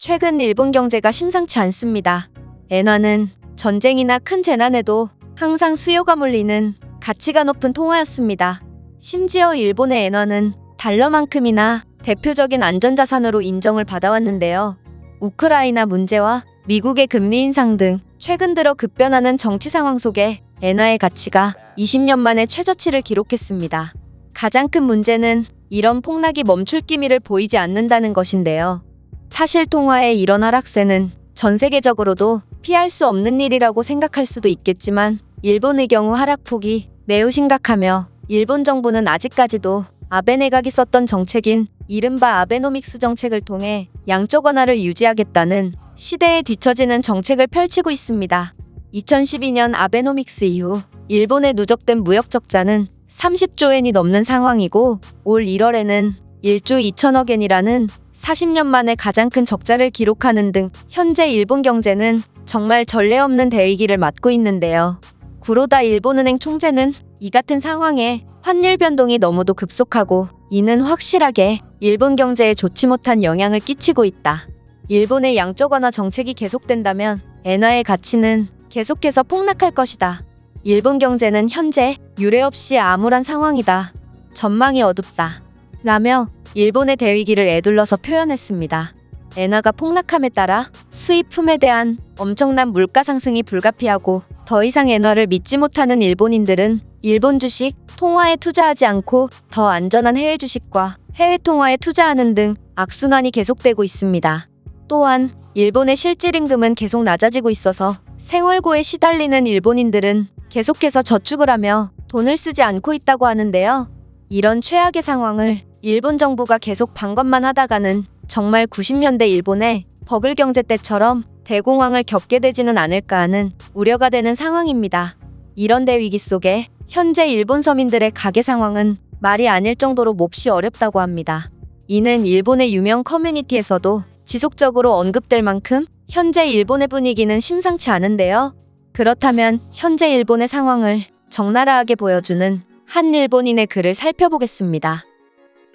최근 일본 경제가 심상치 않습니다. 엔화는 전쟁이나 큰 재난에도 항상 수요가 몰리는 가치가 높은 통화였습니다. 심지어 일본의 엔화는 달러만큼이나 대표적인 안전자산으로 인정을 받아왔는데요. 우크라이나 문제와 미국의 금리 인상 등 최근 들어 급변하는 정치 상황 속에 엔화의 가치가 20년 만에 최저치를 기록했습니다. 가장 큰 문제는 이런 폭락이 멈출 기미를 보이지 않는다는 것인데요. 사실 통화의 이런 하락세는 전 세계적으로도 피할 수 없는 일이라고 생각할 수도 있겠지만 일본의 경우 하락폭이 매우 심각하며 일본 정부는 아직까지도 아베 내각이 썼던 정책인 이른바 아베노믹스 정책을 통해 양적 완화를 유지하겠다는 시대에 뒤처지는 정책을 펼치고 있습니다. 2012년 아베노믹스 이후 일본의 누적된 무역 적자는 30조 엔이 넘는 상황이고 올 1월에는 1조 2천억 엔이라는 40년 만에 가장 큰 적자를 기록하는 등 현재 일본 경제는 정말 전례 없는 대위기를 맞고 있는데요. 구로다 일본은행 총재는 이 같은 상황에 환율 변동이 너무도 급속하고 이는 확실하게 일본 경제에 좋지 못한 영향을 끼치고 있다. 일본의 양적 완화 정책이 계속된다면 엔화의 가치는 계속해서 폭락할 것이다. 일본 경제는 현재 유례 없이 암울한 상황이다. 전망이 어둡다. 라며 일본의 대위기를 에둘러서 표현했습니다. 엔화가 폭락함에 따라 수입품에 대한 엄청난 물가 상승이 불가피하고 더 이상 엔화를 믿지 못하는 일본인들은 일본 주식, 통화에 투자하지 않고 더 안전한 해외 주식과 해외 통화에 투자하는 등 악순환이 계속되고 있습니다. 또한 일본의 실질임금은 계속 낮아지고 있어서 생활고에 시달리는 일본인들은 계속해서 저축을 하며 돈을 쓰지 않고 있다고 하는데요. 이런 최악의 상황을 일본 정부가 계속 방관만 하다가는 정말 90년대 일본의 버블 경제 때처럼 대공황을 겪게 되지는 않을까 하는 우려가 되는 상황입니다. 이런 대위기 속에 현재 일본 서민들의 가계 상황은 말이 아닐 정도로 몹시 어렵다고 합니다. 이는 일본의 유명 커뮤니티에서도 지속적으로 언급될 만큼 현재 일본의 분위기는 심상치 않은데요. 그렇다면 현재 일본의 상황을 적나라하게 보여주는 한 일본인의 글을 살펴보겠습니다.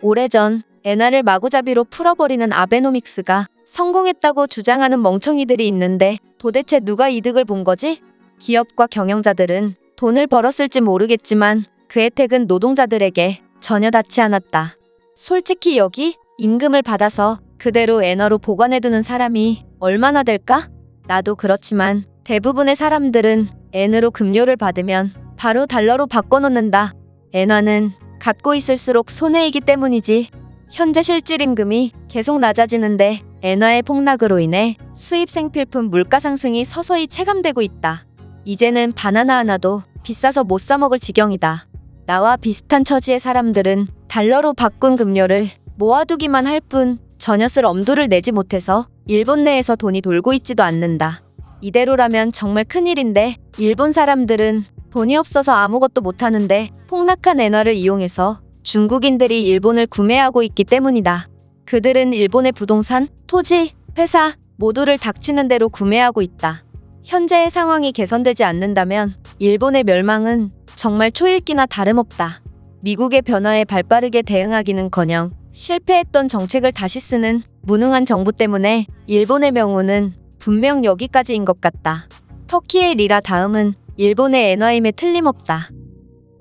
오래전 엔화를 마구잡이로 풀어버리는 아베노믹스가 성공했다고 주장하는 멍청이들이 있는데 도대체 누가 이득을 본 거지? 기업과 경영자들은 돈을 벌었을지 모르겠지만 그 혜택은 노동자들에게 전혀 닿지 않았다. 솔직히 여기 임금을 받아서 그대로 엔화로 보관해두는 사람이 얼마나 될까? 나도 그렇지만 대부분의 사람들은 엔으로 급료를 받으면 바로 달러로 바꿔놓는다. 엔화는 갖고 있을수록 손해이기 때문이지. 현재 실질임금이 계속 낮아지는데 엔화의 폭락으로 인해 수입 생필품 물가 상승이 서서히 체감되고 있다. 이제는 바나나 하나도 비싸서 못 사 먹을 지경이다. 나와 비슷한 처지의 사람들은 달러로 바꾼 급료를 모아두기만 할 뿐 전혀 쓸 엄두를 내지 못해서 일본 내에서 돈이 돌고 있지도 않는다. 이대로라면 정말 큰일인데 일본 사람들은 돈이 없어서 아무것도 못하는데 폭락한 엔화를 이용해서 중국인들이 일본을 구매하고 있기 때문이다. 그들은 일본의 부동산, 토지, 회사 모두를 닥치는 대로 구매하고 있다. 현재의 상황이 개선되지 않는다면 일본의 멸망은 정말 초읽기나 다름없다. 미국의 변화에 발빠르게 대응하기는커녕 실패했던 정책을 다시 쓰는 무능한 정부 때문에 일본의 명운은 분명 여기까지인 것 같다. 터키의 리라 다음은 일본의 엔화임에 틀림없다.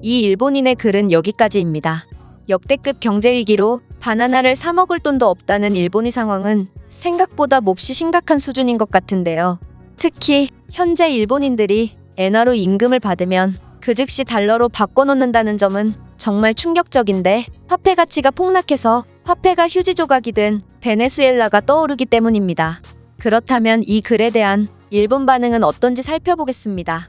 이 일본인의 글은 여기까지입니다. 역대급 경제위기로 바나나를 사 먹을 돈도 없다는 일본의 상황은 생각보다 몹시 심각한 수준인 것 같은데요. 특히 현재 일본인들이 엔화로 임금을 받으면 그 즉시 달러로 바꿔놓는다는 점은 정말 충격적인데 화폐 가치가 폭락해서 화폐가 휴지 조각이 된 베네수엘라가 떠오르기 때문입니다. 그렇다면 이 글에 대한 일본 반응은 어떤지 살펴보겠습니다.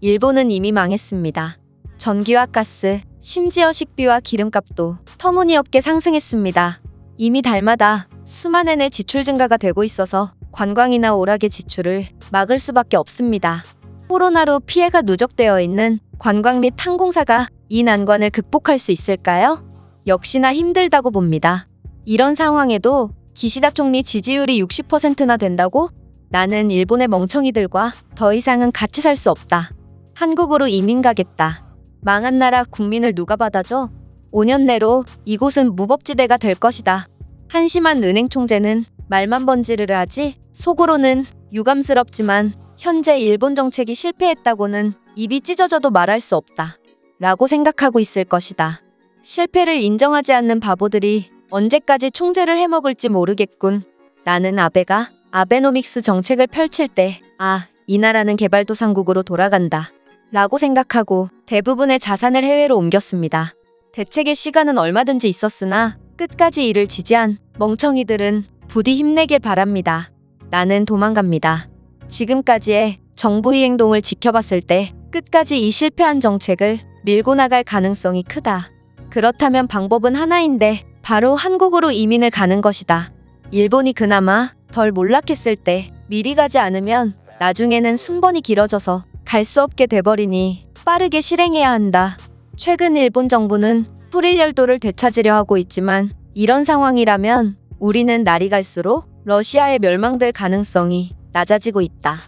일본은 이미 망했습니다. 전기와 가스, 심지어 식비와 기름값도 터무니없게 상승했습니다. 이미 달마다 수만엔의 지출 증가가 되고 있어서 관광이나 오락의 지출을 막을 수밖에 없습니다. 코로나로 피해가 누적되어 있는 관광 및 항공사가 이 난관을 극복할 수 있을까요? 역시나 힘들다고 봅니다. 이런 상황에도 기시다 총리 지지율이 60%나 된다고? 나는 일본의 멍청이들과 더 이상은 같이 살 수 없다. 한국으로 이민 가겠다. 망한 나라 국민을 누가 받아줘? 5년 내로 이곳은 무법지대가 될 것이다. 한심한 은행 총재는 말만 번지르르 하지 속으로는 유감스럽지만 현재 일본 정책이 실패했다고는 입이 찢어져도 말할 수 없다 라고 생각하고 있을 것이다. 실패를 인정하지 않는 바보들이 언제까지 총재를 해먹을지 모르겠군. 나는 아베가 아베노믹스 정책을 펼칠 때 이 나라는 개발도상국으로 돌아간다 라고 생각하고 대부분의 자산을 해외로 옮겼습니다. 대책의 시간은 얼마든지 있었으나 끝까지 이를 지지한 멍청이들은 부디 힘내길 바랍니다. 나는 도망갑니다. 지금까지의 정부의 행동을 지켜봤을 때 끝까지 이 실패한 정책을 밀고 나갈 가능성이 크다. 그렇다면 방법은 하나인데 바로 한국으로 이민을 가는 것이다. 일본이 그나마 덜 몰락했을 때 미리 가지 않으면 나중에는 순번이 길어져서 갈 수 없게 돼버리니 빠르게 실행해야 한다. 최근 일본 정부는 풀일 열도를 되찾으려 하고 있지만 이런 상황이라면 우리는 날이 갈수록 러시아에 멸망될 가능성이 낮아지고 있다.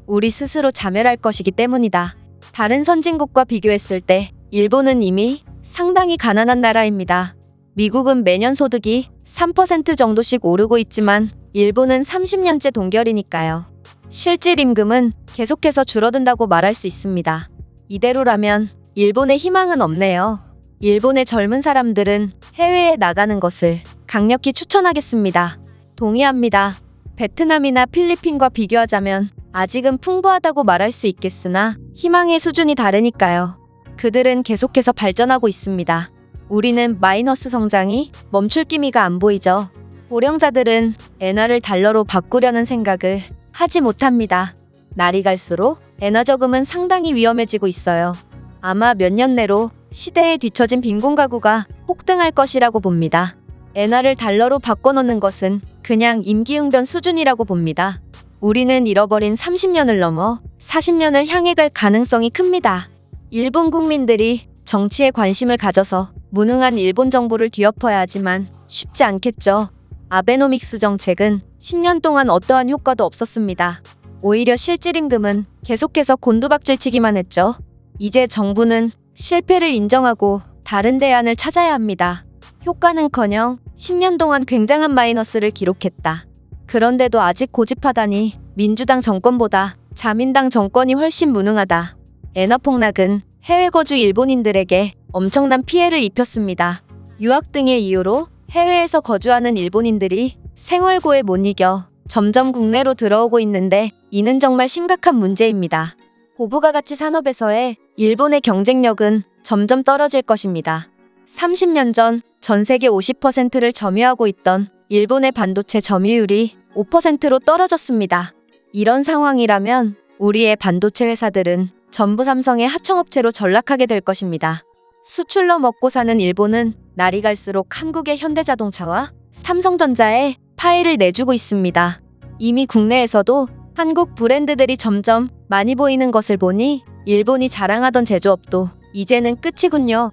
우리 스스로 자멸할 것이기 때문이다. 다른 선진국과 비교했을 때 일본은 이미 상당히 가난한 나라입니다. 미국은 매년 소득이 3% 정도씩 오르고 있지만 일본은 30년째 동결이니까요. 실질 임금은 계속해서 줄어든다고 말할 수 있습니다. 이대로라면 일본에 희망은 없네요. 일본의 젊은 사람들은 해외에 나가는 것을 강력히 추천하겠습니다. 동의합니다. 베트남이나 필리핀과 비교하자면 아직은 풍부하다고 말할 수 있겠으나 희망의 수준이 다르니까요. 그들은 계속해서 발전하고 있습니다. 우리는 마이너스 성장이 멈출 기미가 안 보이죠. 고령자들은 엔화를 달러로 바꾸려는 생각을 하지 못합니다. 날이 갈수록 엔화 저금은 상당히 위험해지고 있어요. 아마 몇 년 내로 시대에 뒤처진 빈곤 가구가 폭등할 것이라고 봅니다. 엔화를 달러로 바꿔놓는 것은 그냥 임기응변 수준이라고 봅니다. 우리는 잃어버린 30년을 넘어 40년을 향해 갈 가능성이 큽니다. 일본 국민들이 정치에 관심을 가져서 무능한 일본 정부를 뒤엎어야 하지만 쉽지 않겠죠. 아베노믹스 정책은 10년 동안 어떠한 효과도 없었습니다. 오히려 실질 임금은 계속해서 곤두박질치기만 했죠. 이제 정부는 실패를 인정하고 다른 대안을 찾아야 합니다. 효과는커녕 10년 동안 굉장한 마이너스를 기록했다. 그런데도 아직 고집하다니 민주당 정권보다 자민당 정권이 훨씬 무능하다. 엔화 폭락은 해외 거주 일본인들에게 엄청난 피해를 입혔습니다. 유학 등의 이유로 해외에서 거주하는 일본인들이 생활고에 못 이겨 점점 국내로 들어오고 있는데 이는 정말 심각한 문제입니다. 고부가 가치 산업에서의 일본의 경쟁력은 점점 떨어질 것입니다. 30년 전 전 세계 50%를 점유하고 있던 일본의 반도체 점유율이 5%로 떨어졌습니다. 이런 상황이라면 우리의 반도체 회사들은 전부 삼성의 하청업체로 전락하게 될 것입니다. 수출로 먹고 사는 일본은 날이 갈수록 한국의 현대자동차와 삼성전자에 파일을 내주고 있습니다. 이미 국내에서도 한국 브랜드들이 점점 많이 보이는 것을 보니 일본이 자랑하던 제조업도 이제는 끝이군요.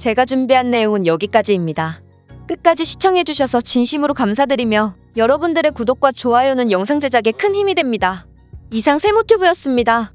제가 준비한 내용은 여기까지입니다. 끝까지 시청해주셔서 진심으로 감사드리며 여러분들의 구독과 좋아요는 영상 제작에 큰 힘이 됩니다. 이상 세모튜브였습니다.